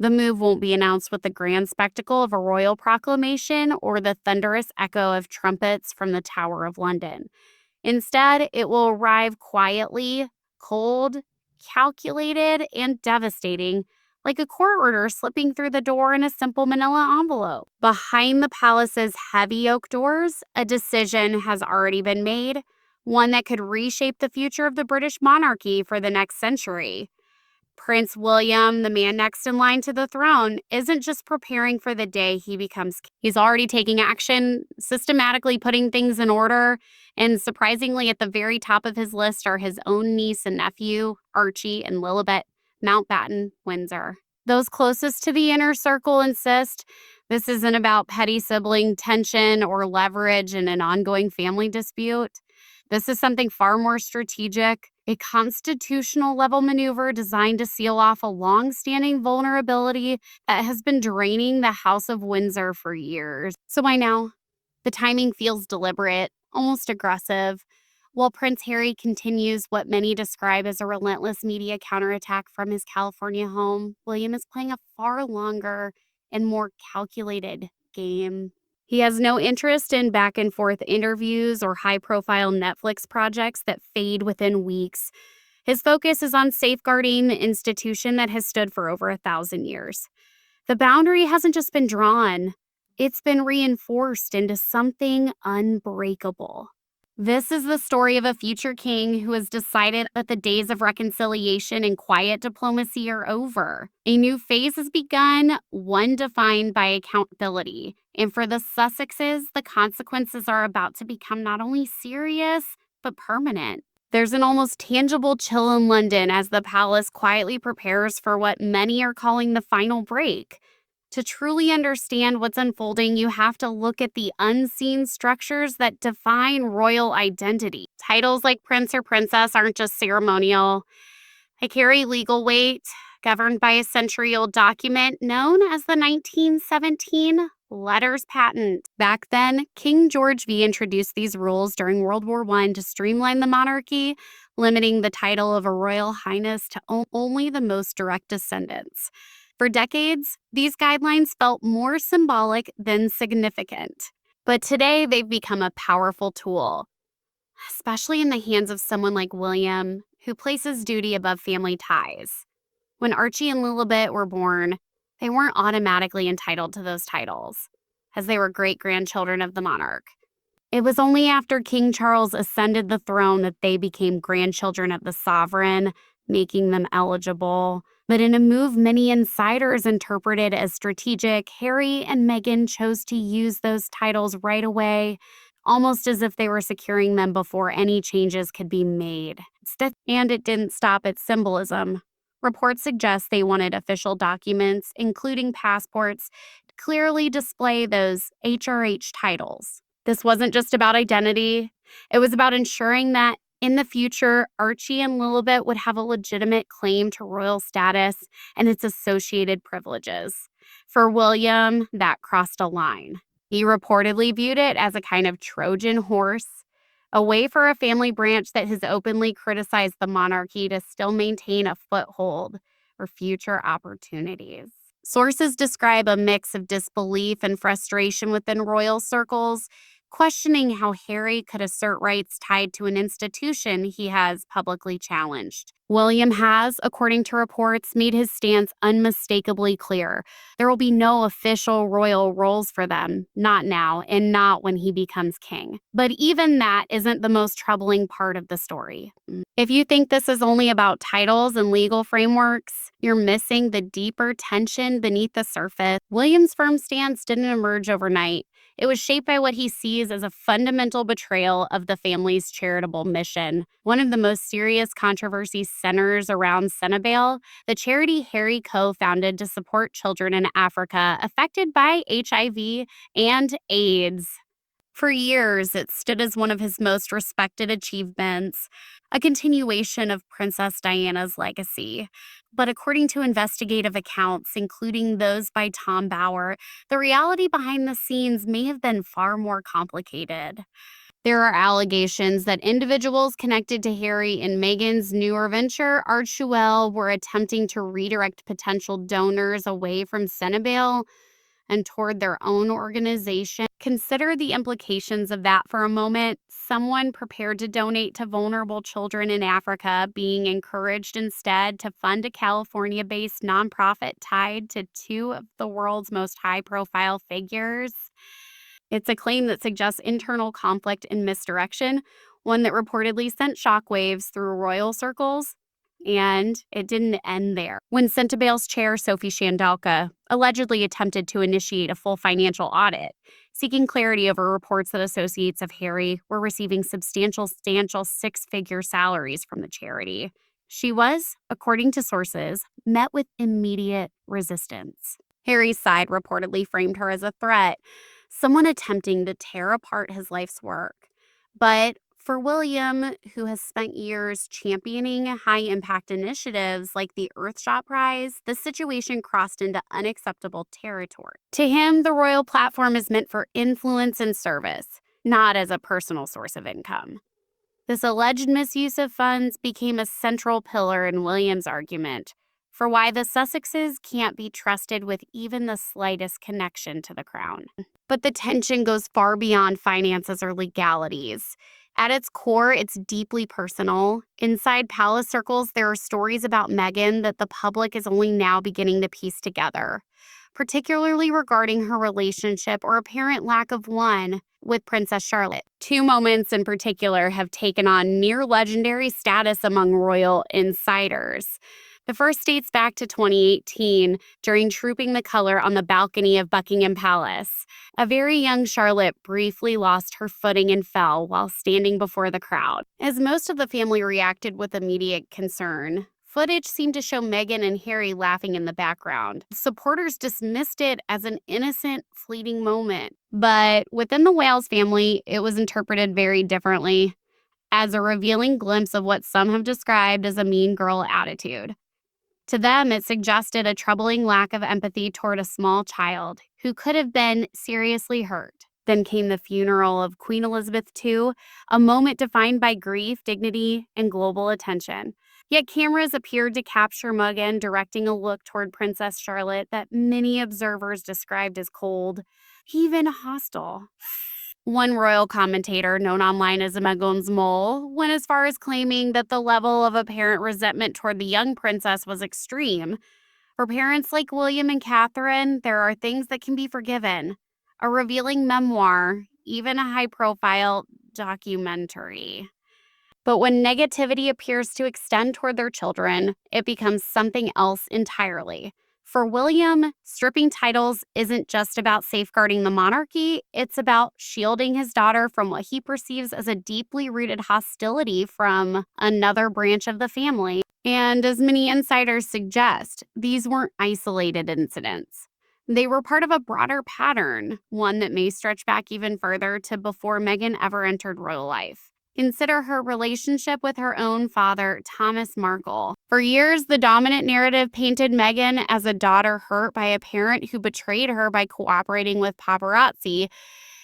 The move won't be announced with the grand spectacle of a royal proclamation or the thunderous echo of trumpets from the Tower of London. Instead, it will arrive quietly, cold, calculated, and devastating, like a court order slipping through the door in a simple manila envelope. Behind the palace's heavy oak doors, a decision has already been made, one that could reshape the future of the British monarchy for the next century. Prince William, the man next in line to the throne, isn't just preparing for the day he becomes king. He's already taking action, systematically putting things in order, and surprisingly, at the very top of his list are his own niece and nephew, Archie and Lilibet Mountbatten Windsor. Those closest to the inner circle insist this isn't about petty sibling tension or leverage in an ongoing family dispute. This is something far more strategic, a constitutional level maneuver designed to seal off a long-standing vulnerability that has been draining the House of Windsor for years. So why now? The timing feels deliberate, almost aggressive. While Prince Harry continues what many describe as a relentless media counterattack from his California home, William is playing a far longer and more calculated game. He has no interest in back and forth interviews or high profile Netflix projects that fade within weeks. His focus is on safeguarding the institution that has stood for over 1,000 years. The boundary hasn't just been drawn, it's been reinforced into something unbreakable. This is the story of a future king who has decided that the days of reconciliation and quiet diplomacy are over. A new phase has begun, one defined by accountability. And for the Sussexes, the consequences are about to become not only serious, but permanent. There's an almost tangible chill in London as the palace quietly prepares for what many are calling the final break. To truly understand what's unfolding, you have to look at the unseen structures that define royal identity. Titles like prince or princess aren't just ceremonial. They carry legal weight, governed by a century-old document known as the 1917 Letters Patent. Back then, King George V introduced these rules during World War I to streamline the monarchy, limiting the title of a royal highness to only the most direct descendants. For decades, these guidelines felt more symbolic than significant. But today, they've become a powerful tool, especially in the hands of someone like William, who places duty above family ties. When Archie and Lilibet were born, they weren't automatically entitled to those titles, as they were great-grandchildren of the monarch. It was only after King Charles ascended the throne that they became grandchildren of the sovereign, making them eligible. But in a move many insiders interpreted as strategic, Harry and Meghan chose to use those titles right away, almost as if they were securing them before any changes could be made. And it didn't stop at symbolism. Reports suggest they wanted official documents, including passports, to clearly display those HRH titles. This wasn't just about identity. It was about ensuring that in the future, Archie and Lilibet would have a legitimate claim to royal status and its associated privileges. For William, that crossed a line. He reportedly viewed it as a kind of Trojan horse, a way for a family branch that has openly criticized the monarchy to still maintain a foothold for future opportunities. Sources describe a mix of disbelief and frustration within royal circles, questioning how Harry could assert rights tied to an institution he has publicly challenged. William has, according to reports, made his stance unmistakably clear. There will be no official royal roles for them, not now, and not when he becomes king. But even that isn't the most troubling part of the story. If you think this is only about titles and legal frameworks, you're missing the deeper tension beneath the surface. William's firm stance didn't emerge overnight. It was shaped by what he sees as a fundamental betrayal of the family's charitable mission. One of the most serious controversies centers around Charitable, the charity Harry co-founded to support children in Africa affected by HIV and AIDS. For years, it stood as one of his most respected achievements, a continuation of Princess Diana's legacy. But according to investigative accounts, including those by Tom Bauer, the reality behind the scenes may have been far more complicated. There are allegations that individuals connected to Harry and Meghan's newer venture, Archewell, were attempting to redirect potential donors away from Senebale and toward their own organization. Consider the implications of that for a moment. Someone prepared to donate to vulnerable children in Africa being encouraged instead to fund a California based nonprofit tied to two of the world's most high profile figures. It's a claim that suggests internal conflict and misdirection, one that reportedly sent shockwaves through royal circles. And it didn't end there. When Sentabale's chair, Sophie Shandalka, allegedly attempted to initiate a full financial audit, seeking clarity over reports that associates of Harry were receiving substantial six-figure salaries from the charity, she was, according to sources, met with immediate resistance. Harry's side reportedly framed her as a threat, someone attempting to tear apart his life's work. But for William, who has spent years championing high-impact initiatives like the Earthshot Prize, the situation crossed into unacceptable territory. To him, the royal platform is meant for influence and service, not as a personal source of income. This alleged misuse of funds became a central pillar in William's argument for why the Sussexes can't be trusted with even the slightest connection to the crown. But the tension goes far beyond finances or legalities. At its core, it's deeply personal. Inside palace circles, there are stories about Meghan that the public is only now beginning to piece together, particularly regarding her relationship or apparent lack of one with Princess Charlotte. Two moments in particular have taken on near legendary status among royal insiders. The first dates back to 2018 during Trooping the Color on the balcony of Buckingham Palace. A very young Charlotte briefly lost her footing and fell while standing before the crowd. As most of the family reacted with immediate concern, footage seemed to show Meghan and Harry laughing in the background. Supporters dismissed it as an innocent, fleeting moment. But within the Wales family, it was interpreted very differently, as a revealing glimpse of what some have described as a mean girl attitude. To them, it suggested a troubling lack of empathy toward a small child who could have been seriously hurt. Then came the funeral of Queen Elizabeth II, a moment defined by grief, dignity, and global attention. Yet cameras appeared to capture Meghan directing a look toward Princess Charlotte that many observers described as cold, even hostile. One royal commentator, known online as Meghan's Mole, went as far as claiming that the level of apparent resentment toward the young princess was extreme. For parents like William and Catherine, there are things that can be forgiven. A revealing memoir, even a high-profile documentary. But when negativity appears to extend toward their children, it becomes something else entirely. For William, stripping titles isn't just about safeguarding the monarchy, it's about shielding his daughter from what he perceives as a deeply rooted hostility from another branch of the family. And as many insiders suggest, these weren't isolated incidents. They were part of a broader pattern, one that may stretch back even further to before Meghan ever entered royal life. Consider her relationship with her own father, Thomas Markle. For years, the dominant narrative painted Meghan as a daughter hurt by a parent who betrayed her by cooperating with paparazzi.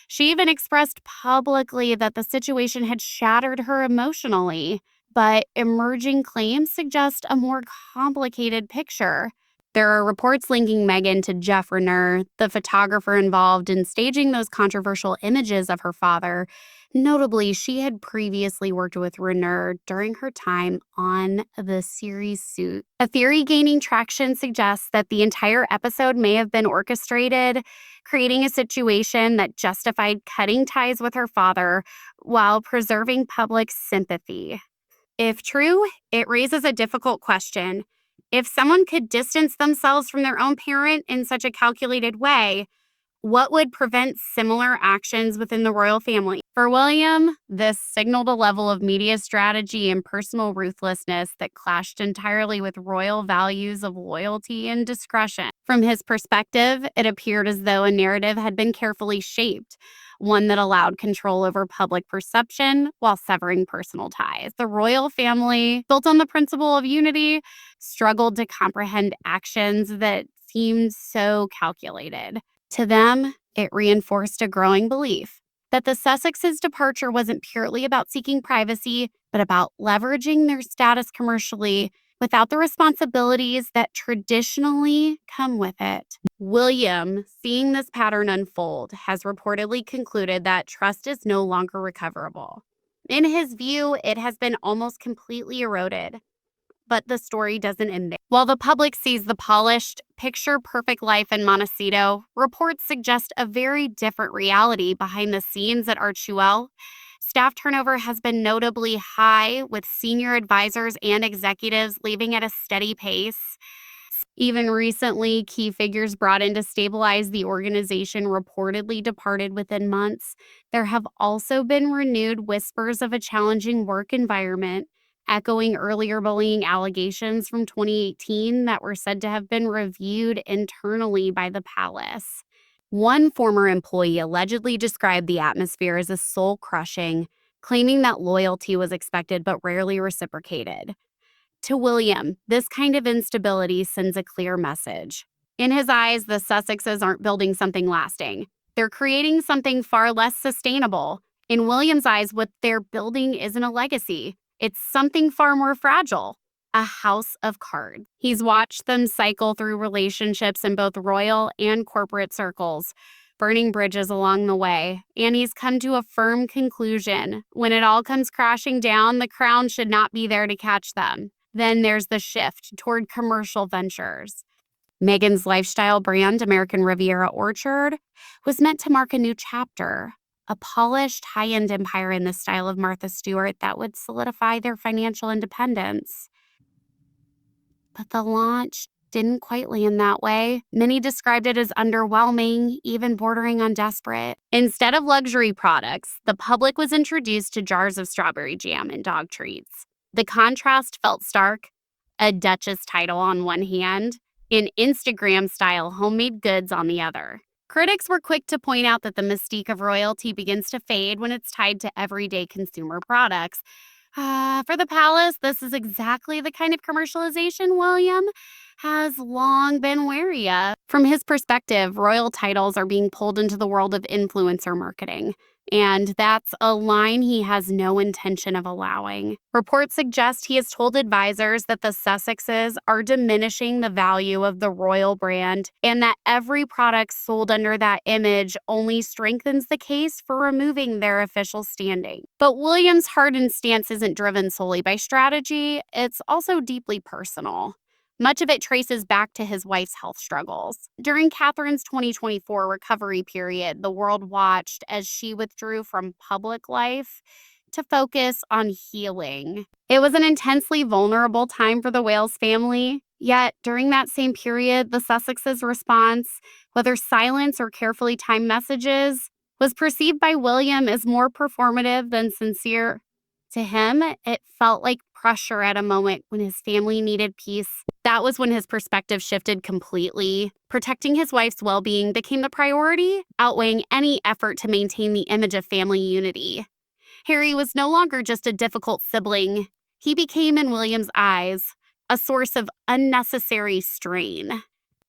She even expressed publicly that the situation had shattered her emotionally. But emerging claims suggest a more complicated picture. There are reports linking Meghan to Jeff Renner, the photographer involved in staging those controversial images of her father. Notably, she had previously worked with Renner during her time on the series Suit. A theory gaining traction suggests that the entire episode may have been orchestrated, creating a situation that justified cutting ties with her father while preserving public sympathy. If true, it raises a difficult question. If someone could distance themselves from their own parent in such a calculated way, what would prevent similar actions within the royal family? For William, this signaled a level of media strategy and personal ruthlessness that clashed entirely with royal values of loyalty and discretion. From his perspective, it appeared as though a narrative had been carefully shaped, one that allowed control over public perception while severing personal ties. The royal family, built on the principle of unity, struggled to comprehend actions that seemed so calculated. To them, it reinforced a growing belief. that the Sussexes' departure wasn't purely about seeking privacy, but about leveraging their status commercially without the responsibilities that traditionally come with it. William, seeing this pattern unfold, has reportedly concluded that trust is no longer recoverable. In his view, it has been almost completely eroded. But the story doesn't end there. While the public sees the polished, picture-perfect life in Montecito, reports suggest a very different reality behind the scenes at Archuel. Staff turnover has been notably high, with senior advisors and executives leaving at a steady pace. Even recently, key figures brought in to stabilize the organization reportedly departed within months. There have also been renewed whispers of a challenging work environment, echoing earlier bullying allegations from 2018 that were said to have been reviewed internally by the palace. One former employee allegedly described the atmosphere as a soul-crushing, claiming that loyalty was expected but rarely reciprocated. To William, this kind of instability sends a clear message. In his eyes, the Sussexes aren't building something lasting. They're creating something far less sustainable. In William's eyes, what they're building isn't a legacy. It's something far more fragile, a house of cards. He's watched them cycle through relationships in both royal and corporate circles, burning bridges along the way, and he's come to a firm conclusion. When it all comes crashing down, the crown should not be there to catch them. Then there's the shift toward commercial ventures. Meghan's lifestyle brand, American Riviera Orchard, was meant to mark a new chapter, a polished, high-end empire in the style of Martha Stewart that would solidify their financial independence. But the launch didn't quite land that way. Many described it as underwhelming, even bordering on desperate. Instead of luxury products, the public was introduced to jars of strawberry jam and dog treats. The contrast felt stark: a Duchess title on one hand, and Instagram-style homemade goods on the other. Critics were quick to point out that the mystique of royalty begins to fade when it's tied to everyday consumer products. For the palace, this is exactly the kind of commercialization William has long been wary of. From his perspective, royal titles are being pulled into the world of influencer marketing, and that's a line he has no intention of allowing. Reports suggest he has told advisors that the Sussexes are diminishing the value of the royal brand, and that every product sold under that image only strengthens the case for removing their official standing. But William's hardened stance isn't driven solely by strategy, it's also deeply personal. Much of it traces back to his wife's health struggles. During Catherine's 2024 recovery period, the world watched as she withdrew from public life to focus on healing. It was an intensely vulnerable time for the Wales family, yet during that same period, the Sussexes' response, whether silence or carefully timed messages, was perceived by William as more performative than sincere. To him, it felt like pressure at a moment when his family needed peace. That was when his perspective shifted completely. Protecting his wife's well-being became the priority, outweighing any effort to maintain the image of family unity. Harry was no longer just a difficult sibling. He became, in William's eyes, a source of unnecessary strain.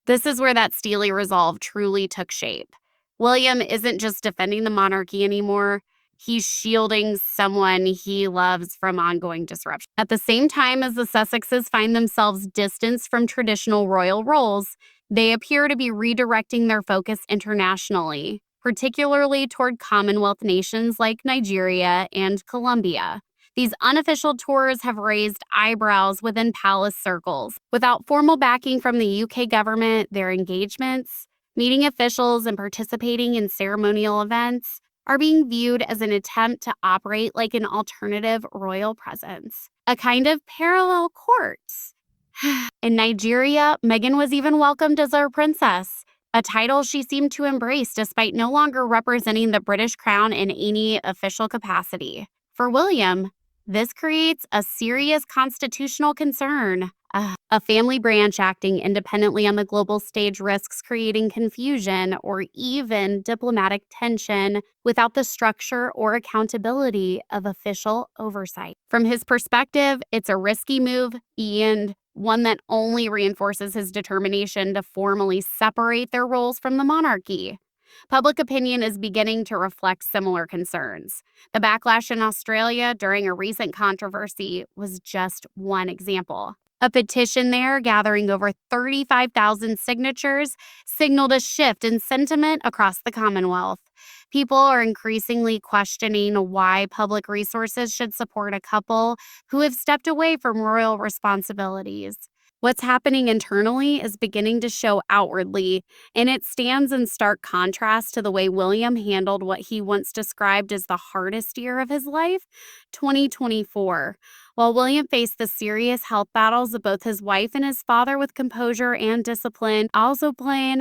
This is where that steely resolve truly took shape. William isn't just defending the monarchy anymore. He's shielding someone he loves from ongoing disruption. At the same time as the Sussexes find themselves distanced from traditional royal roles, they appear to be redirecting their focus internationally, particularly toward Commonwealth nations like Nigeria and Colombia. These unofficial tours have raised eyebrows within palace circles. Without formal backing from the UK government, their engagements, meeting officials, and participating in ceremonial events are being viewed as an attempt to operate like an alternative royal presence, a kind of parallel courts. In Nigeria, Meghan was even welcomed as our princess, a title she seemed to embrace despite no longer representing the British crown in any official capacity. For William, this creates a serious constitutional concern. A family branch acting independently on the global stage risks creating confusion or even diplomatic tension without the structure or accountability of official oversight. From his perspective, it's a risky move and one that only reinforces his determination to formally separate their roles from the monarchy. Public opinion is beginning to reflect similar concerns. The backlash in Australia during a recent controversy was just one example. A petition there, gathering over 35,000 signatures, signaled a shift in sentiment across the Commonwealth. People are increasingly questioning why public resources should support a couple who have stepped away from royal responsibilities. What's happening internally is beginning to show outwardly, and it stands in stark contrast to the way William handled what he once described as the hardest year of his life, 2024. While William faced the serious health battles of both his wife and his father with composure and discipline, also playing